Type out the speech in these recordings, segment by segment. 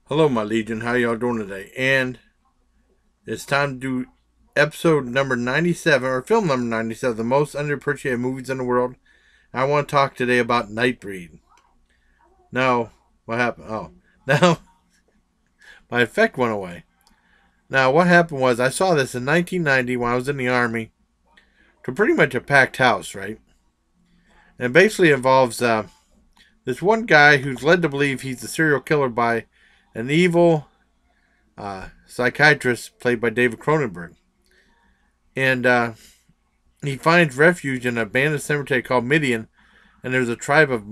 Hello, my legion. How y'all doing today? And it's time to do episode number 97, or film number 97, the most underappreciated movies in the world. I want to talk today about Nightbreed. Now, what happened? Oh, now my effect went away. Now, what happened was I saw this in 1990 when I was in the Army to pretty much a packed house, right? And it basically involves this one guy who's led to believe he's a serial killer by an evil psychiatrist played by David Cronenberg. And he finds refuge in an abandoned cemetery called Midian, and there's a tribe of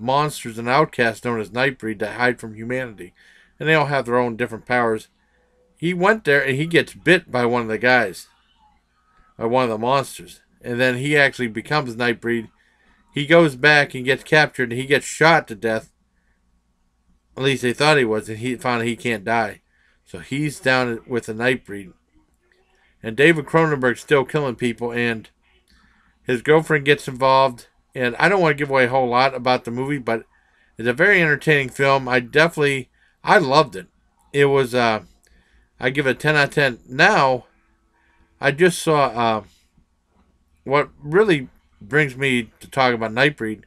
monsters and outcasts known as Nightbreed that hide from humanity. And they all have their own different powers. He went there and he gets bit by one of the guys, by one of the monsters. And then he actually becomes Nightbreed. He goes back and gets captured and he gets shot to death. At least they thought he was, and he found he can't die. So he's down with the Nightbreed. And David Cronenberg's still killing people, and his girlfriend gets involved. And I don't want to give away a whole lot about the movie, but it's a very entertaining film. I loved it. It was, I give it a 10 out of 10. Now, I just saw, what really brings me to talk about Nightbreed,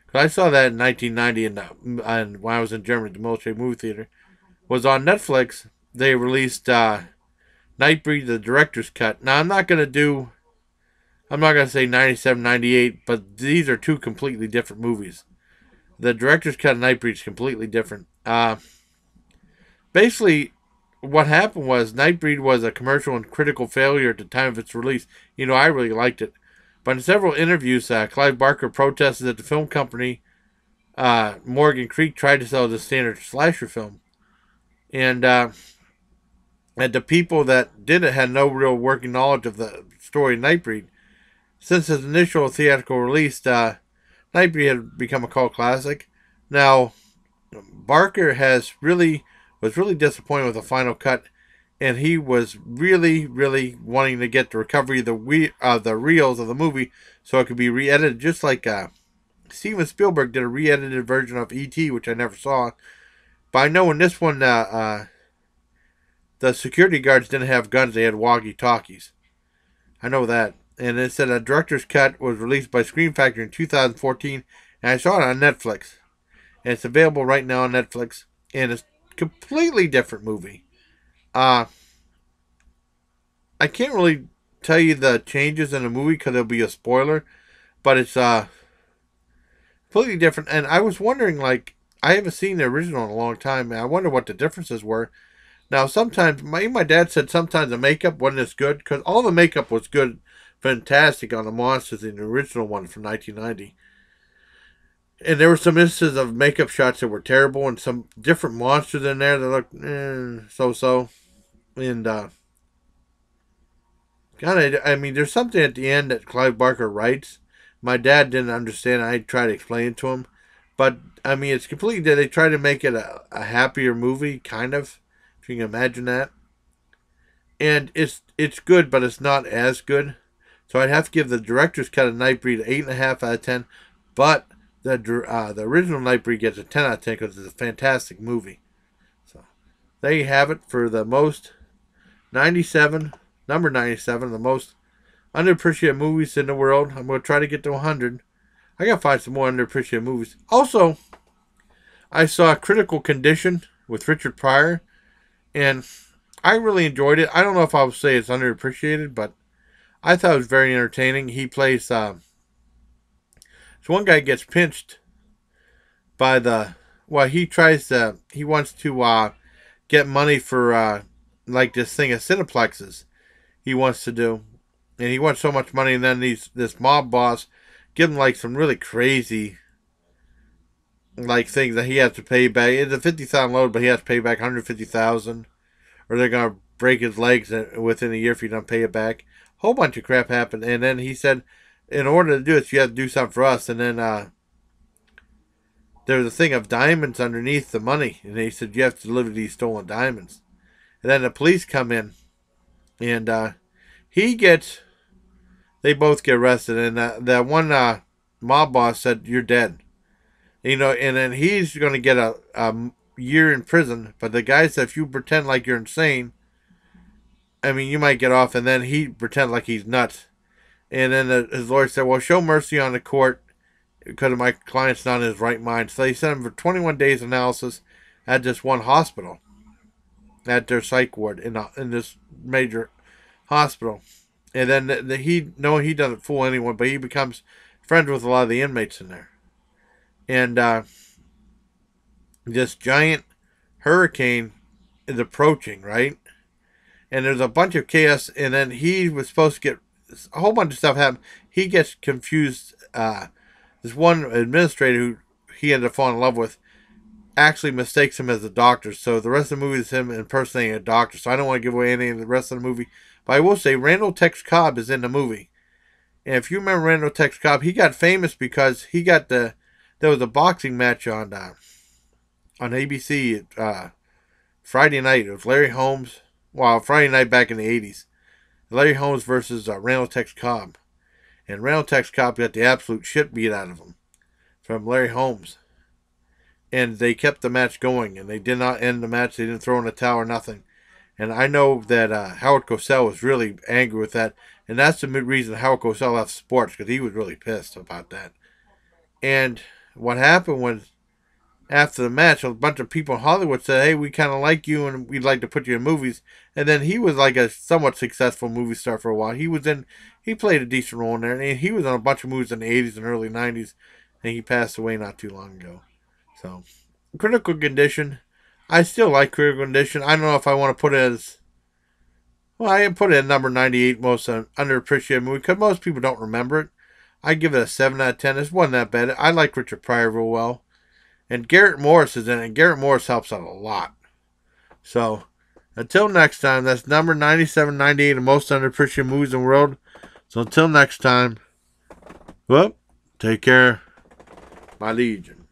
because I saw that in 1990 and when I was in Germany at the military movie theater, was on Netflix. They released, Nightbreed, the director's cut. Now, I'm not going to say 97, 98, but these are two completely different movies. The director's cut of Nightbreed is completely different. Basically, what happened was Nightbreed was a commercial and critical failure at the time of its release. I really liked it. But in several interviews, Clive Barker protested that the film company, Morgan Creek, tried to sell it as a standard slasher film. And the people that did it had no real working knowledge of the story of Nightbreed. Since its initial theatrical release, Nightbreed had become a cult classic. Now, Barker was really disappointed with the final cut, and he was really, really wanting to get the recovery of the reels of the movie so it could be re-edited, just like Steven Spielberg did a re-edited version of E.T., which I never saw. But I know in this one, the security guards didn't have guns; they had walkie-talkies. I know that. And it said a director's cut was released by Scream Factory in 2014, and I saw it on Netflix. And it's available right now on Netflix, and it's a completely different movie. I can't really tell you the changes in the movie because it'll be a spoiler, but it's completely different. And I was wondering, like, I haven't seen the original in a long time, and I wonder what the differences were. Now, sometimes, my dad said sometimes the makeup wasn't as good, because all the makeup was good, fantastic on the monsters in the original one from 1990. And there were some instances of makeup shots that were terrible, and some different monsters in there that looked so-so. And, there's something at the end that Clive Barker writes. My dad didn't understand. I tried to explain it to him. But, it's completely, they try to make it a happier movie, kind of, if you can imagine that. And it's good, but it's not as good. So I'd have to give the director's cut of Nightbreed 8.5 out of 10. But the original Nightbreed gets a 10 out of 10 because it's a fantastic movie. So there you have it for the most 97, number 97, the most underappreciated movies in the world. I'm going to try to get to 100. I got to find some more underappreciated movies. Also, I saw Critical Condition with Richard Pryor, and I really enjoyed it. I don't know if I would say it's underappreciated, but I thought it was very entertaining. He plays, so one guy gets pinched by he wants to get money for, like this thing of Cineplexes he wants to do. And he wants so much money, and then this mob boss give him like some really crazy like things that he has to pay back. It's a 50,000 load, but he has to pay back 150,000, or they're gonna break his legs within a year if you don't pay it back. Whole bunch of crap happened, and then he said, in order to do it, you have to do something for us. And then there was a thing of diamonds underneath the money, and he said you have to deliver these stolen diamonds. And then the police come in, and they both get arrested, and that one mob boss said, "You're dead." And then he's going to get year in prison, but the guy said if you pretend like you're insane, I mean, you might get off, and then he pretend like he's nuts. And then his lawyer said, well, show mercy on the court because my client's not in his right mind. So they sent him for 21 days analysis at this one hospital, at their psych ward in this major hospital. And then he doesn't fool anyone, but he becomes friends with a lot of the inmates in there. And this giant hurricane is approaching, right? And there's a bunch of chaos, and then he was supposed to get a whole bunch of stuff happen. He gets confused. This one administrator who he ended up falling in love with actually mistakes him as a doctor. So the rest of the movie is him impersonating a doctor. So I don't want to give away any of the rest of the movie. But I will say Randall Tex Cobb is in the movie. And if you remember Randall Tex Cobb, he got famous because there was a boxing match on ABC Friday night. It was Larry Holmes. Well, Friday night back in the 80s. Larry Holmes versus Randall Tex Cobb. And Randall Tex Cobb got the absolute shit beat out of him from Larry Holmes. And they kept the match going, and they did not end the match. They didn't throw in a towel or nothing. And I know that Howard Cosell was really angry with that. And that's the reason Howard Cosell left sports, because he was really pissed about that. And what happened was, after the match, a bunch of people in Hollywood said, hey, we kind of like you, and we'd like to put you in movies. And then he was like a somewhat successful movie star for a while. He played a decent role in there, and he was on a bunch of movies in the 80s and early 90s, and he passed away not too long ago. So, Critical Condition. I still like Critical Condition. I don't know if I want to put it as... Well, I put it at number 98, most underappreciated movie, because most people don't remember it. I give it a 7 out of 10. It wasn't that bad. I like Richard Pryor real well. And Garrett Morris is in it, and Garrett Morris helps out a lot. So, until next time, that's number 97, 98, the most underappreciated movies in the world. So, until next time, well, take care, my legion.